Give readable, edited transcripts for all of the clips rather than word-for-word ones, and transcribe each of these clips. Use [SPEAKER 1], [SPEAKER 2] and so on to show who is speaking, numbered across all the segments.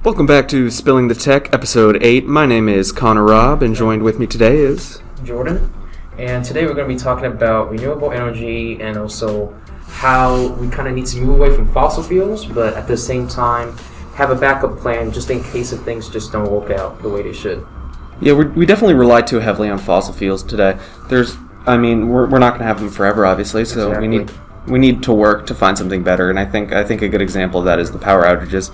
[SPEAKER 1] Welcome back to Spilling the Tech, Episode 8. My name is Connor Robb, and joined with me today is...
[SPEAKER 2] Jordan. And today we're going to be talking about renewable energy and also how we kind of need to move away from fossil fuels, but at the same time have a backup plan just in case if things just don't work out the way they should.
[SPEAKER 1] Yeah, we definitely rely too heavily on fossil fuels today. We're not going to have them forever, obviously, so
[SPEAKER 2] Exactly.
[SPEAKER 1] we need to work to find something better, and I think a good example of that is the power outages.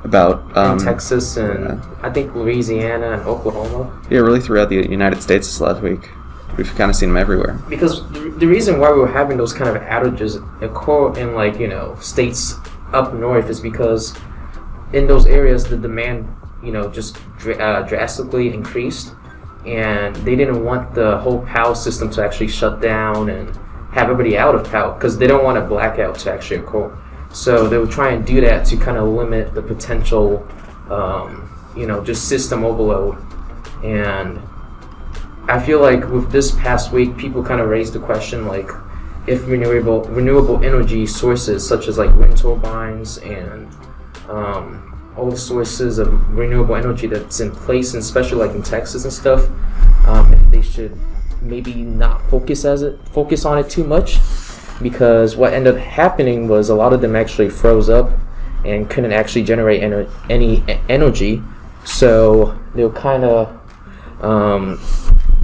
[SPEAKER 2] In Texas and I think Louisiana and Oklahoma.
[SPEAKER 1] Yeah, really throughout the United States this last week. We've kind of seen them everywhere.
[SPEAKER 2] Because the reason why we were having those kind of outages in states up north is because in those areas the demand just drastically increased, and they didn't want the whole power system to actually shut down and have everybody out of power because they don't want a blackout to actually occur. So they would try and do that to kind of limit the potential, just system overload. And I feel like with this past week, people kind of raised the question, like, if renewable energy sources such as like wind turbines and all the sources of renewable energy that's in place, and especially like in Texas and stuff, if they should maybe not focus on it too much. Because what ended up happening was a lot of them actually froze up and couldn't actually generate any energy. So they were kind of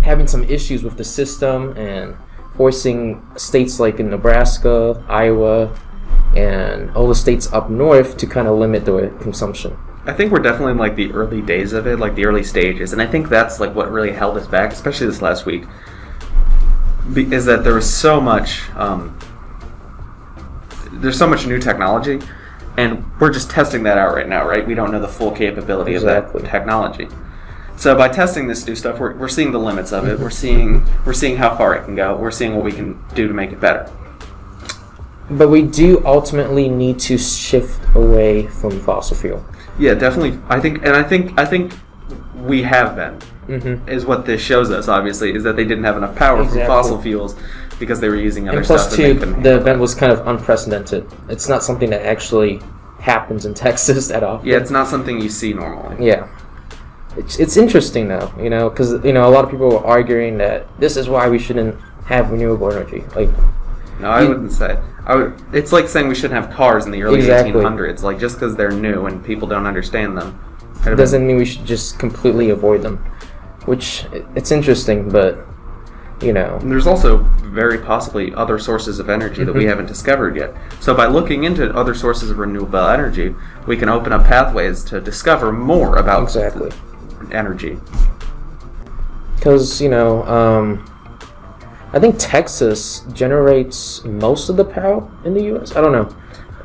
[SPEAKER 2] having some issues with the system and forcing states like in Nebraska, Iowa, and all the states up north to kind of limit their consumption.
[SPEAKER 1] I think we're definitely in like the early days of it, like the early stages, and I think that's like what really held us back, especially this last week. Is that there was so much there's so much new technology, and we're just testing that out right now, right? We don't know the full capability of that technology. So by testing this new stuff, we're seeing the limits of it. We're seeing how far it can go. We're seeing what we can do to make it better.
[SPEAKER 2] But we do ultimately need to shift away from fossil fuel.
[SPEAKER 1] Yeah, definitely. I think we have been.
[SPEAKER 2] Mm-hmm.
[SPEAKER 1] Is what this shows us, obviously, is that they didn't have enough power from fossil fuels because they were using other stuff.
[SPEAKER 2] And plus, too, the event was kind of unprecedented. It's not something that actually happens in Texas at all.
[SPEAKER 1] Yeah, it's not something you see normally.
[SPEAKER 2] Yeah. It's interesting, though, because, a lot of people were arguing that this is why we shouldn't have renewable energy.
[SPEAKER 1] No, I wouldn't say. It's like saying we shouldn't have cars in the early 1800s. Like, just because they're new and people don't understand them.
[SPEAKER 2] It doesn't mean we should just completely avoid them. Which, it's interesting, but,
[SPEAKER 1] And there's also very possibly other sources of energy that we haven't discovered yet. So by looking into other sources of renewable energy, we can open up pathways to discover more about energy.
[SPEAKER 2] Because, I think Texas generates most of the power in the U.S. I don't know.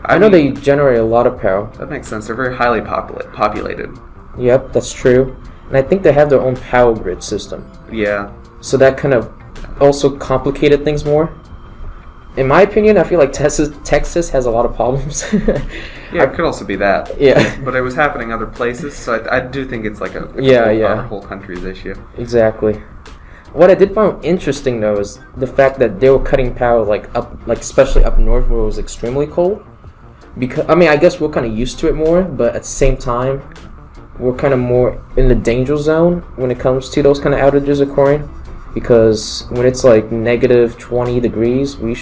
[SPEAKER 2] I know they generate a lot of power.
[SPEAKER 1] That makes sense. They're very highly populated.
[SPEAKER 2] Yep, that's true. And I think they have their own power grid system.
[SPEAKER 1] Yeah.
[SPEAKER 2] So that kind of also complicated things more. In my opinion, I feel like Texas has a lot of problems.
[SPEAKER 1] Yeah, it could also be that.
[SPEAKER 2] Yeah.
[SPEAKER 1] But it was happening other places, so I do think it's like our whole country's issue.
[SPEAKER 2] Exactly. What I did find interesting, though, is the fact that they were cutting power especially up north where it was extremely cold. Because I guess we're kind of used to it more, but at the same time, we're kind of more in the danger zone when it comes to those kind of outages occurring, because when it's like negative 20 degrees, we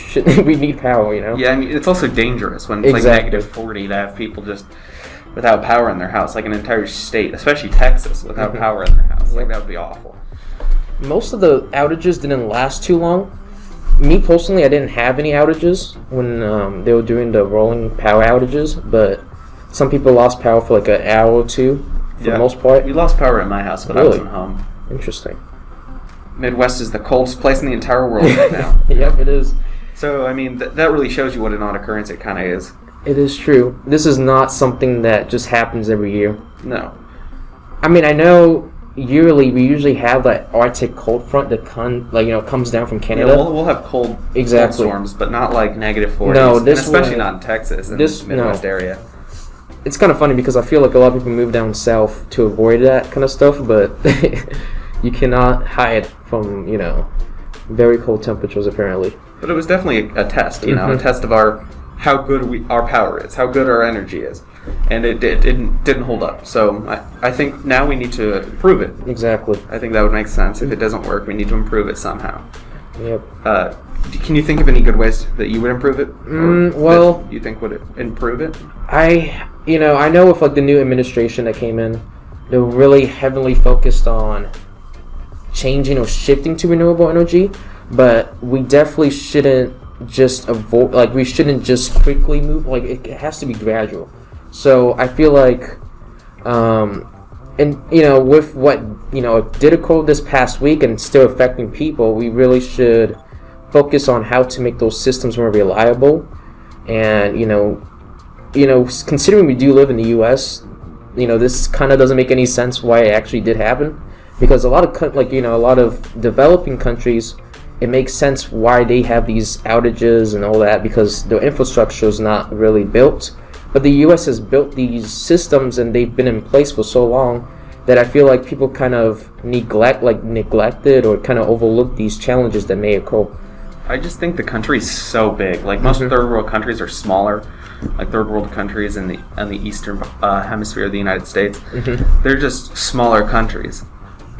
[SPEAKER 2] need power,
[SPEAKER 1] Yeah, it's also dangerous when it's like negative 40 to have people just without power in their house, like an entire state, especially Texas, without power in their house. Like, that would be awful.
[SPEAKER 2] Most of the outages didn't last too long. Me personally, I didn't have any outages when they were doing the rolling power outages, but some people lost power for like an hour or two. For the most part.
[SPEAKER 1] We lost power at my house, but I wasn't home.
[SPEAKER 2] Interesting.
[SPEAKER 1] Midwest is the coldest place in the entire world right now.
[SPEAKER 2] Yep, it is.
[SPEAKER 1] So, that really shows you what a non-occurrence it kind of is.
[SPEAKER 2] It is true. This is not something that just happens every year.
[SPEAKER 1] No.
[SPEAKER 2] I know yearly we usually have that Arctic cold front that comes down from Canada.
[SPEAKER 1] Yeah, we'll have cold storms, but not like negative 40s.
[SPEAKER 2] No,
[SPEAKER 1] especially not in Texas and the Midwest area.
[SPEAKER 2] It's kind of funny because I feel like a lot of people move down south to avoid that kind of stuff, but you cannot hide from, very cold temperatures apparently.
[SPEAKER 1] But it was definitely a test, a test of how good our power is, how good our energy is. and it didn't hold up. So I think now we need to improve it.
[SPEAKER 2] Exactly.
[SPEAKER 1] I think that would make sense. If it doesn't work, we need to improve it somehow.
[SPEAKER 2] Yep.
[SPEAKER 1] Can you think of any good ways that you would improve it?
[SPEAKER 2] Well,
[SPEAKER 1] that you think would improve it?
[SPEAKER 2] I know with like the new administration that came in, they're really heavily focused on changing or shifting to renewable energy, but we definitely shouldn't just avoid, like we shouldn't just quickly move, like it has to be gradual. So I feel like and with what did occur this past week and still affecting people, we really should focus on how to make those systems more reliable. And considering we do live in the US, this kind of doesn't make any sense why it actually did happen, because a lot of developing countries, it makes sense why they have these outages and all that, because their infrastructure is not really built. But the US has built these systems and they've been in place for so long that I feel like people kind of neglected or kind of overlooked these challenges that may occur.
[SPEAKER 1] I just think the country's so big. Like most third world countries are smaller. Like third world countries in the eastern hemisphere of the United States, they're just smaller countries,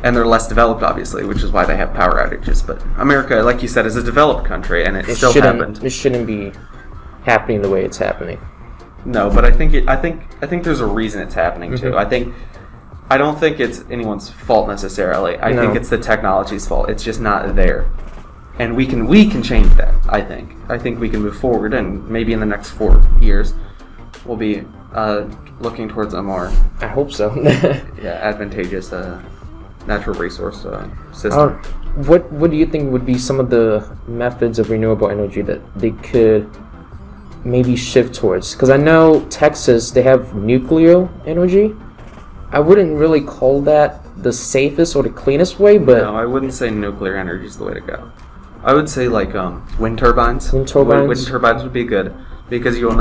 [SPEAKER 1] and they're less developed, obviously, which is why they have power outages. But America, like you said, is a developed country, and it still happened.
[SPEAKER 2] It shouldn't be happening the way it's happening.
[SPEAKER 1] No, but I think there's a reason it's happening too. I don't think it's anyone's fault necessarily. I think it's the technology's fault. It's just not there. And we can change that, I think. I think we can move forward, and maybe in the next 4 years, we'll be looking towards a more...
[SPEAKER 2] I hope so.
[SPEAKER 1] advantageous natural resource system.
[SPEAKER 2] What do you think would be some of the methods of renewable energy that they could maybe shift towards? Because I know Texas, they have nuclear energy. I wouldn't really call that the safest or the cleanest way, but...
[SPEAKER 1] No, I wouldn't say nuclear energy is the way to go. I would say like wind turbines. Wind turbines would be good, because you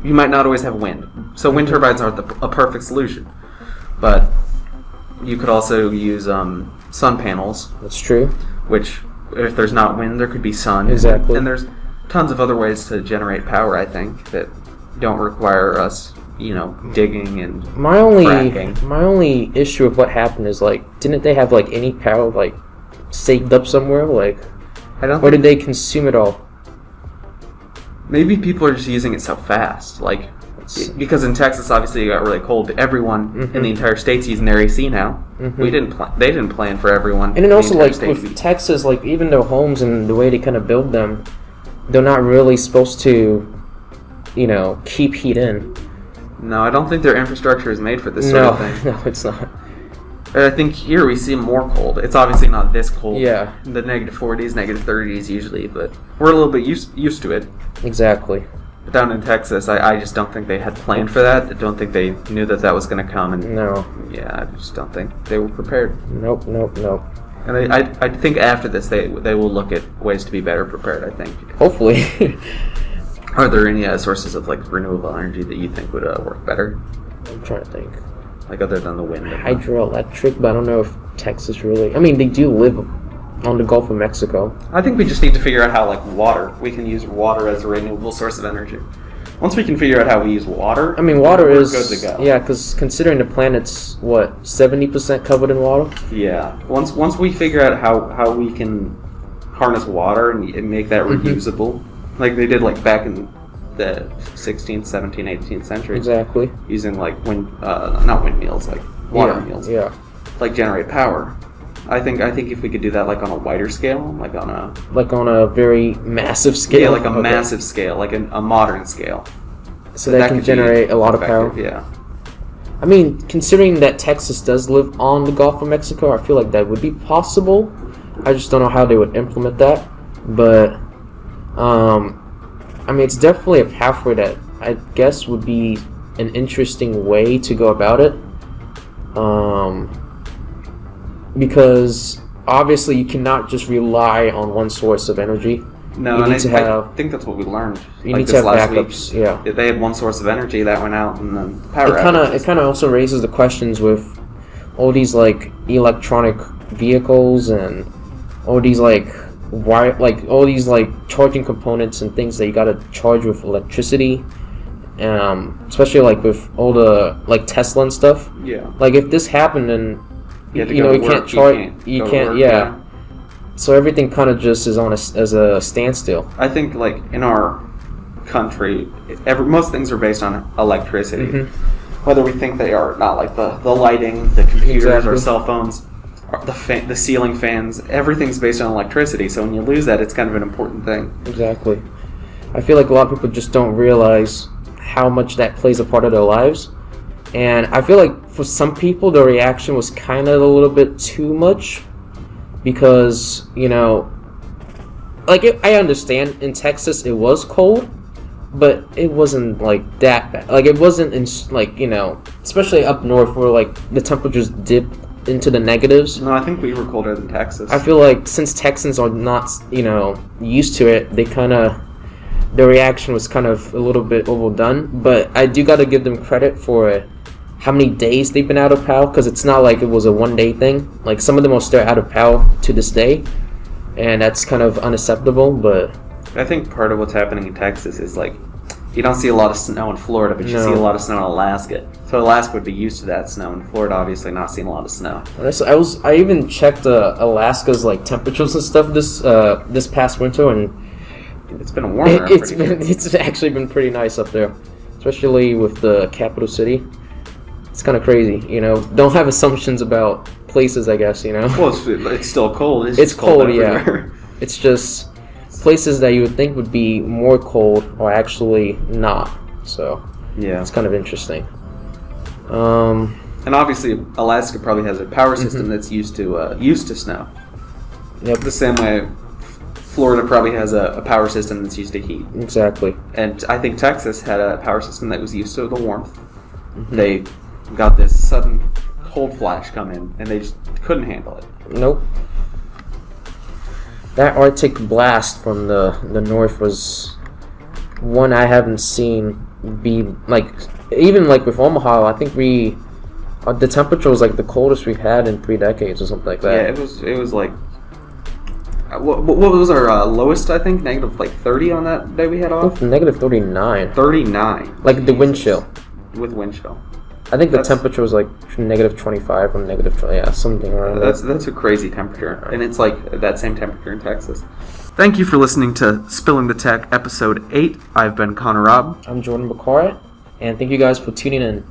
[SPEAKER 1] might not always have wind. So wind turbines aren't a perfect solution. But you could also use sun panels.
[SPEAKER 2] That's true.
[SPEAKER 1] Which, if there's not wind, there could be sun.
[SPEAKER 2] Exactly.
[SPEAKER 1] And there's tons of other ways to generate power, I think, that don't require us, digging and fracking.
[SPEAKER 2] My only issue with what happened is, didn't they have any power saved up somewhere? Or did they consume it all?
[SPEAKER 1] Maybe people are just using it so fast. Because in Texas, obviously, it got really cold. Everyone in the entire state's using their AC now. They didn't plan for everyone.
[SPEAKER 2] And then also, with Texas, even their homes and the way they kind of build them, they're not really supposed to, keep heat in.
[SPEAKER 1] No, I don't think their infrastructure is made for this sort of thing.
[SPEAKER 2] No, it's not.
[SPEAKER 1] I think here we see more cold. It's obviously not this cold.
[SPEAKER 2] Yeah.
[SPEAKER 1] The -40s, -30s usually, but we're a little bit used to it.
[SPEAKER 2] Exactly.
[SPEAKER 1] But down in Texas, I just don't think they had planned for that. I don't think they knew that was going to come. And
[SPEAKER 2] no.
[SPEAKER 1] Yeah, I just don't think they were prepared.
[SPEAKER 2] Nope.
[SPEAKER 1] And I think after this, they will look at ways to be better prepared, I think.
[SPEAKER 2] Hopefully.
[SPEAKER 1] Are there any sources of renewable energy that you think would work better?
[SPEAKER 2] I'm trying to think.
[SPEAKER 1] Other than the wind.
[SPEAKER 2] Hydroelectric, but I don't know if Texas really... I mean, they do live on the Gulf of Mexico.
[SPEAKER 1] I think we just need to figure out how, water... We can use water as a renewable source of energy. Once we can figure out how we use water...
[SPEAKER 2] I mean, water is...
[SPEAKER 1] good to go.
[SPEAKER 2] Yeah, because considering the planet's, 70% covered in water?
[SPEAKER 1] Yeah. Once we figure out how we can harness water and make that reusable, like they did, back in the 16th, 17th, 18th century.
[SPEAKER 2] Exactly.
[SPEAKER 1] Using not windmills, water mills.
[SPEAKER 2] Yeah.
[SPEAKER 1] Generate power. I think if we could do that on a wider scale,
[SPEAKER 2] on a very massive scale.
[SPEAKER 1] Yeah, massive scale, a modern scale.
[SPEAKER 2] So that can generate a lot of power.
[SPEAKER 1] Yeah.
[SPEAKER 2] I mean, considering that Texas does live on the Gulf of Mexico, I feel like that would be possible. I just don't know how they would implement that. But I mean, it's definitely a pathway that I guess would be an interesting way to go about it. Because obviously you cannot just rely on one source of energy.
[SPEAKER 1] No, I think that's what we learned.
[SPEAKER 2] You need to have backups. Yeah,
[SPEAKER 1] they had one source of energy that went out, and then power.
[SPEAKER 2] It kind of also raises the questions with all these electronic vehicles and all these all these charging components and things that you gotta charge with electricity, especially like with all the like Tesla and stuff.
[SPEAKER 1] Yeah.
[SPEAKER 2] Like if this happened, then you can't charge. You can't. Yeah. So everything kind of just is on as a standstill.
[SPEAKER 1] I think like in our country, most things are based on electricity. Mm-hmm. Whether we think they are or not, like the lighting, the computers, or cell phones, the ceiling fans, everything's based on electricity. So when you lose that, it's kind of an important thing.
[SPEAKER 2] Exactly. I feel like a lot of people just don't realize how much that plays a part of their lives. And I feel like for some people, the reaction was kind of a little bit too much. Because, you know, like I understand in Texas it was cold, but it wasn't like that bad. Like it wasn't in like, you know, especially up north where like the temperatures dip into the negatives.
[SPEAKER 1] No, I think we were colder than Texas.
[SPEAKER 2] I feel like since Texans are not, you know, used to it, they kind of, the reaction was kind of a little bit overdone. But I do got to give them credit for how many days they've been out of power, because it's not like it was a one-day thing. Like some of them are still out of power to this day, and that's kind of unacceptable. But
[SPEAKER 1] I think part of what's happening in Texas is like you don't see a lot of snow in Florida, but you see a lot of snow in Alaska. So Alaska would be used to that snow, and Florida obviously not seeing a lot of snow.
[SPEAKER 2] I even checked Alaska's like temperatures and stuff this past winter, and
[SPEAKER 1] it's been warmer.
[SPEAKER 2] It's actually been pretty nice up there, especially with the capital city. It's kind of crazy, you know. Don't have assumptions about places, I guess, you know.
[SPEAKER 1] Well, it's still cold.
[SPEAKER 2] It's cold, yeah. It's just places that you would think would be more cold are actually not. So
[SPEAKER 1] yeah, it's
[SPEAKER 2] kind of interesting.
[SPEAKER 1] And obviously, Alaska probably has a power system that's used to snow.
[SPEAKER 2] Yep.
[SPEAKER 1] The same way Florida probably has a power system that's used to heat.
[SPEAKER 2] Exactly.
[SPEAKER 1] And I think Texas had a power system that was used to the warmth. Mm-hmm. They got this sudden cold flash come in, and they just couldn't handle it.
[SPEAKER 2] Nope. That Arctic blast from the north was one I haven't seen be like, even like with Omaha, I think the temperature was like the coldest we've had in 3 decades or something like that.
[SPEAKER 1] Yeah, it was like what was our lowest? I think negative like 30 on that day we had off.
[SPEAKER 2] Negative 39.
[SPEAKER 1] 39.
[SPEAKER 2] Like the wind chill.
[SPEAKER 1] With wind chill.
[SPEAKER 2] I think the temperature was like negative 25 or negative 20, yeah, something around there.
[SPEAKER 1] That's a crazy temperature, and it's like that same temperature in Texas. Thank you for listening to Spilling the Tech, Episode 8. I've been Connor Robb.
[SPEAKER 2] I'm Jordan Baccarat, and thank you guys for tuning in.